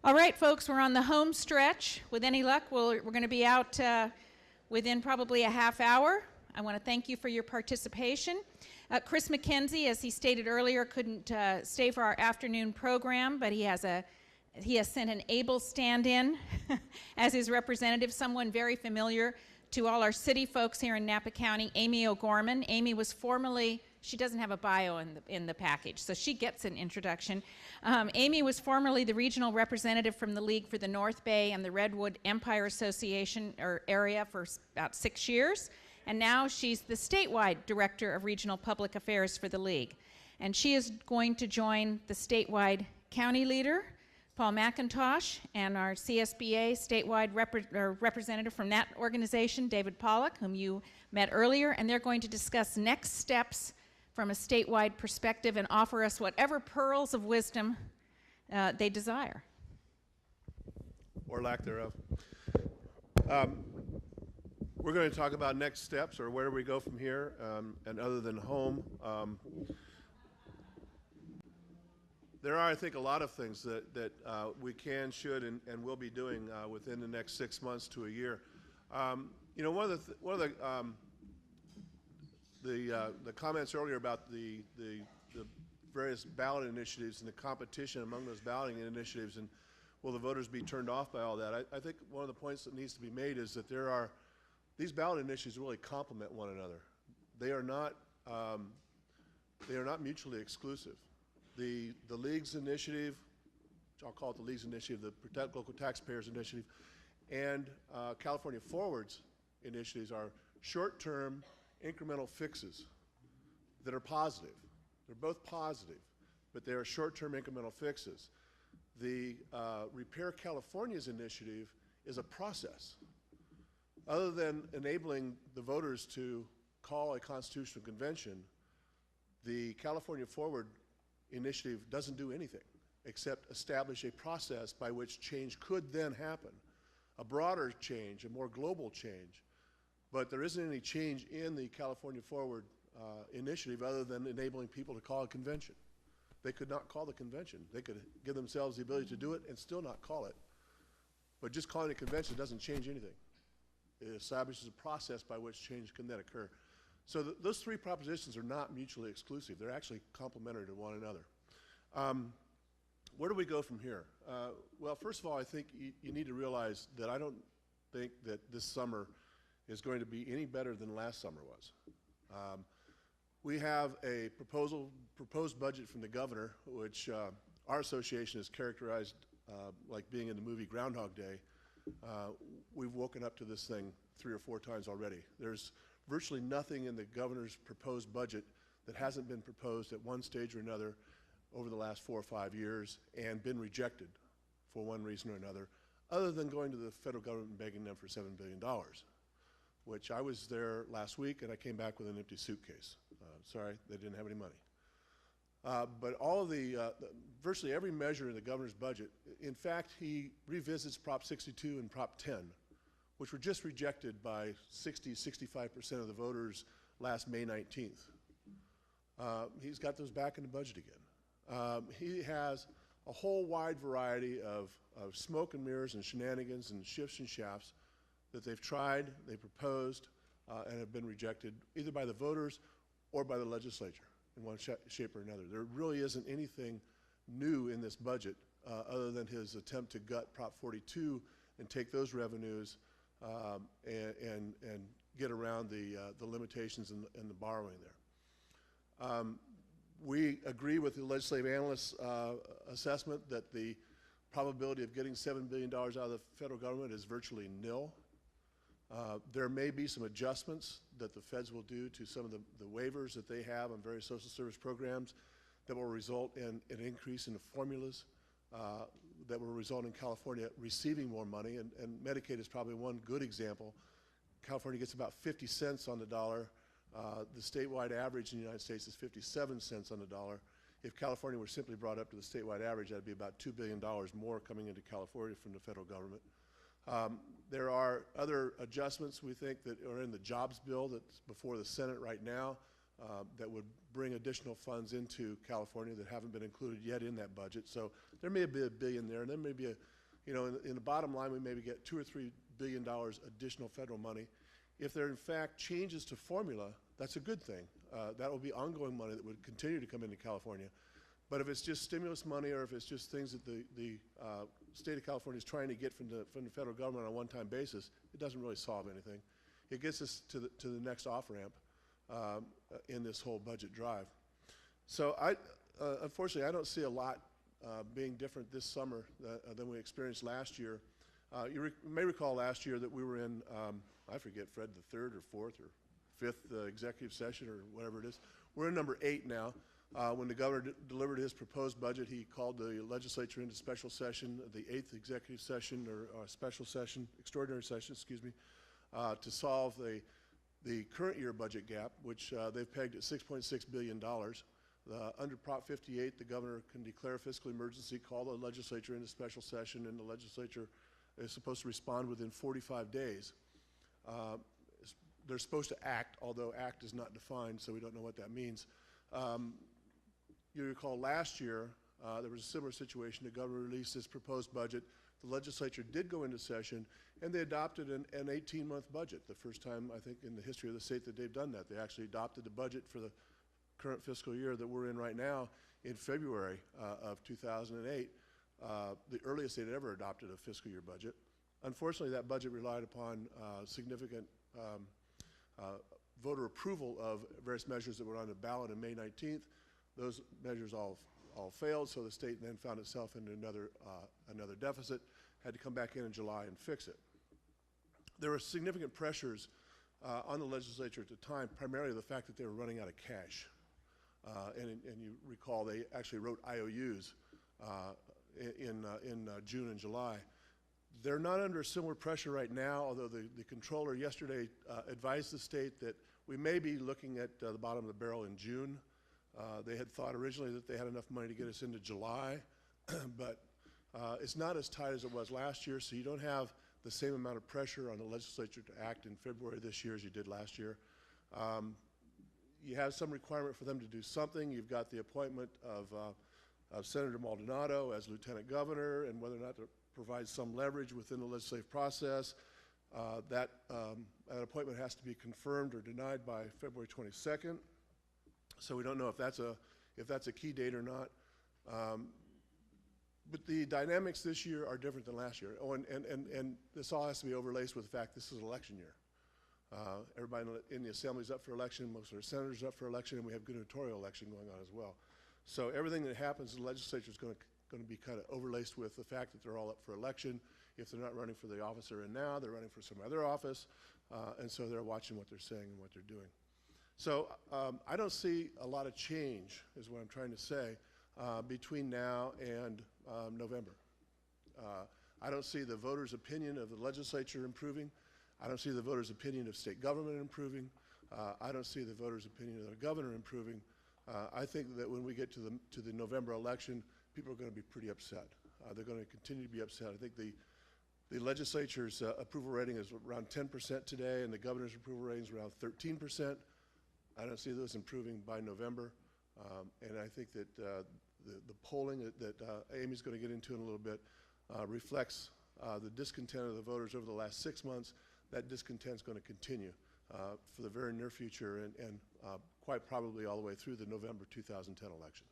All right, folks, we're on the home stretch. With any luck, we're going to be out within probably a half hour. I want to thank you for your participation. Chris McKenzie, as he stated earlier, couldn't stay for our afternoon program, but he has sent an able stand-in as his representative, someone very familiar to all our city folks here in Napa County, Amy O'Gorman. Amy was formerly, she doesn't have a bio in the package, so she gets an introduction. Amy was formerly the regional representative from the League for the North Bay and the Redwood Empire Association area for about 6 years, and now she's the statewide director of regional public affairs for the League. And she is going to join the statewide county leader, Paul McIntosh, and our CSBA statewide representative from that organization, David Pollock, whom you met earlier, and they're going to discuss next steps from a statewide perspective and offer us whatever pearls of wisdom they desire. Or lack thereof. We're going to talk about next steps, or where we go from here, and other than home. There are, I think, a lot of things that we can, should, and will be doing within the next 6 months to a year. You know, one of the comments earlier about the various ballot initiatives and the competition among those balloting initiatives, and will the voters be turned off by all that? I think one of the points that needs to be made is that these ballot initiatives really complement one another. They are not mutually exclusive. The League's initiative, which I'll call it the League's initiative, the Protect Local Taxpayers initiative, and California Forward's initiatives are short-term incremental fixes that are positive. They're both positive, but they are short-term incremental fixes. The Repair California's initiative is a process. Other than enabling the voters to call a constitutional convention, the California Forward initiative doesn't do anything except establish a process by which change could then happen, a broader change, a more global change. But there isn't any change in the California Forward initiative other than enabling people to call a convention. They could not call the convention. They could give themselves the ability to do it and still not call it. But just calling a convention doesn't change anything. It establishes a process by which change can then occur. So those three propositions are not mutually exclusive. They're actually complementary to one another. Where do we go from here? Well, first of all, I think you need to realize that I don't think that this summer is going to be any better than last summer was. We have a proposed budget from the governor, which our association has characterized like being in the movie Groundhog Day. We've woken up to this thing 3 or 4 times already. There's virtually nothing in the governor's proposed budget that hasn't been proposed at one stage or another over the last 4 or 5 years and been rejected for one reason or another, other than going to the federal government and begging them for $7 billion, which I was there last week and I came back with an empty suitcase. Sorry, they didn't have any money. But all of virtually every measure in the governor's budget, in fact, he revisits Prop 62 and Prop 10, which were just rejected by 65% of the voters last May 19th. He's got those back in the budget again. He has a whole wide variety of smoke and mirrors and shenanigans and shifts and shafts that they've tried, they proposed, and have been rejected either by the voters or by the legislature in one shape or another. There really isn't anything new in this budget other than his attempt to gut Prop 42 and take those revenues and get around the limitations and the borrowing there. We agree with the legislative analyst's assessment that the probability of getting $7 billion out of the federal government is virtually nil. There may be some adjustments that the feds will do to some of the waivers that they have on various social service programs that will result in an increase in the formulas that will result in California receiving more money, and Medicaid is probably one good example. California gets about 50 cents on the dollar. The statewide average in the United States is 57 cents on the dollar. If California were simply brought up to the statewide average, that would be about $2 billion more coming into California from the federal government. There are other adjustments we think that are in the jobs bill that's before the Senate right now that would bring additional funds into California that haven't been included yet in that budget. So there may be $1 billion there, and there may be in the bottom line, we maybe get $2 or $3 billion additional federal money. If there are in fact changes to formula, that's a good thing. That will be ongoing money that would continue to come into California. But if it's just stimulus money, or if it's just things that the state of California is trying to get from the federal government on a one-time basis, it doesn't really solve anything. It gets us to the next off-ramp in this whole budget drive. So unfortunately, I don't see a lot being different this summer than we experienced last year. You may recall last year that we were in, I forget, Fred, the 3rd or 4th or 5th executive session or whatever it is. We're in number 8 now. When the governor delivered his proposed budget, he called the legislature into special session, the 8th executive session or special session, extraordinary session, excuse me, to solve the current year budget gap, which they've pegged at $6.6 billion. Under Prop 58, the governor can declare a fiscal emergency, call the legislature into special session, and the legislature is supposed to respond within 45 days. They're supposed to act, although act is not defined, so we don't know what that means. You recall last year, there was a similar situation. The governor released his proposed budget. The legislature did go into session, and they adopted an 18-month budget, the first time, I think, in the history of the state that they've done that. They actually adopted the budget for the current fiscal year that we're in right now in February of 2008, the earliest they'd ever adopted a fiscal year budget. Unfortunately, that budget relied upon significant voter approval of various measures that were on the ballot on May 19th. Those measures all failed, so the state then found itself in another deficit, had to come back in July and fix it. There were significant pressures on the legislature at the time, primarily the fact that they were running out of cash. And you recall they actually wrote IOUs in June and July. They're not under similar pressure right now, although the controller yesterday advised the state that we may be looking at the bottom of the barrel in June. They had thought originally that they had enough money to get us into July, but it's not as tight as it was last year, so you don't have the same amount of pressure on the legislature to act in February this year as you did last year. You have some requirement for them to do something. You've got the appointment of Senator Maldonado as lieutenant governor, and whether or not to provide some leverage within the legislative process. That appointment has to be confirmed or denied by February 22nd. So we don't know if that's a key date or not. But the dynamics this year are different than last year. Oh, and this all has to be overlaced with the fact this is an election year. Everybody in the assembly is up for election, most of our senators are up for election, and we have gubernatorial election going on as well. So everything that happens in the legislature is going to be kind of overlaced with the fact that they're all up for election. If they're not running for the office they're in now, they're running for some other office, and so they're watching what they're saying and what they're doing. So I don't see a lot of change, is what I'm trying to say, between now and November. I don't see the voters' opinion of the legislature improving. I don't see the voters' opinion of state government improving. I don't see the voters' opinion of the governor improving. I think that when we get to the November election, people are going to be pretty upset. They're going to continue to be upset. I think the legislature's approval rating is around 10% today, and the governor's approval rating is around 13%. I don't see those improving by November, and I think that the polling that Amy's going to get into in a little bit reflects the discontent of the voters over the last 6 months. That discontent is going to continue for the very near future and quite probably all the way through the November 2010 election.